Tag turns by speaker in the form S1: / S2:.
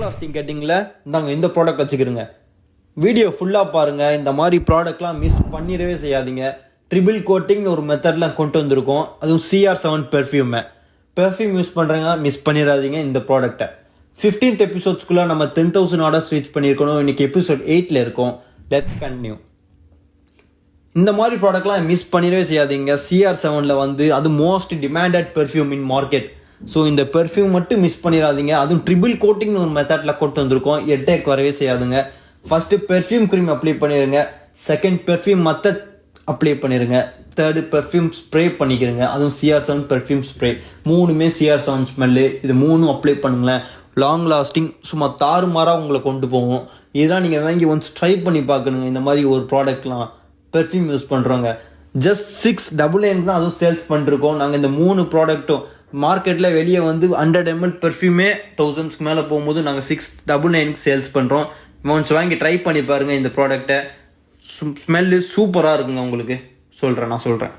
S1: Lasting கேட்டிங்களா, இந்தாங்க இந்த ப்ராடக்ட் வச்சுக்கிறோங்க. வீடியோ ஃபுல்லாக பாருங்கள். இந்த மாதிரி ப்ராடக்ட்லாம் மிஸ் பண்ணிடவே செய்யாதீங்க. ட்ரிபிள் கோட்டிங் ஒரு மெத்தட்லாம் கொண்டு வந்திருக்கோம். அதுவும் CR7 பெர்ஃப்யூம் யூஸ் பண்ணுறங்க, மிஸ் பண்ணிடாதீங்க இந்த ப்ராடக்ட்டை. 15th எபிசோட்ஸ்குள்ளே நம்ம 10,000 ஆர்டர்ஸ் ரீச் பண்ணியிருக்கணும். இன்னைக்கு எபிசோட் 8ல் இருக்கோம். Let's continue. இந்த மாதிரி ப்ராடக்ட்லாம் மிஸ் பண்ணிடவே செய்யாதீங்க. CR7 வந்து அது மோஸ்ட் டிமாண்டட் பெர்ஃப்யூம் இன் மார்க்கெட். ஸோ இந்த பெர்ஃப்யூம் மட்டும் மிஸ் பண்ணிடாதீங்க. அதுவும் ட்ரிபிள் கோட்டிங் ஒரு மெத்தடில் கொண்டு வந்திருக்கோம். ஹெட்டேக் வரவே செய்யாதுங்க. ஃபர்ஸ்ட் பெர்ஃப்யூம் க்ரீம் அப்ளை பண்ணிடுங்க. செகண்ட் பெர்ஃப்யூம் மெத்தட் அப்ளை பண்ணிடுங்க. தேர்டு பெர்ஃப்யூம் ஸ்ப்ரே பண்ணிக்கிறங்க. அதுவும் CR7 பெர்ஃப்யூம் ஸ்ப்ரே. மூணுமே CR7 ஸ்மெல்லு. இது மூணும் அப்ளை பண்ணுங்களேன். லாங் லாஸ்டிங் சும்மா தாறுமாறாக உங்களை கொண்டு போவோம். இதுதான் நீங்கள் வாங்கி ஒன்ஸ் ட்ரை பண்ணி பார்க்கணுங்க. இந்த மாதிரி ஒரு ப்ராடக்ட்லாம் பெர்ஃப்யூம் யூஸ் பண்ணுறோங்க. ஜஸ்ட் 699 தான் அதுவும் சேல்ஸ் பண்ணிருக்கோம். நாங்கள் இந்த 3 ப்ராடக்ட்டும் மார்க்கெட்டில் வெளியே வந்து 100 ml பெர்ஃப்யூமே 1000க்கு மேலே போகும்போது நாங்கள் 699க்கு சேல்ஸ் பண்ணுறோம். ஒன்ஸ் வாங்கி ட்ரை பண்ணி பாருங்கள் இந்த ப்ராடக்டை. ஸ்மெல்லு சூப்பராக இருக்குங்க. உங்களுக்கு நான் சொல்கிறேன்.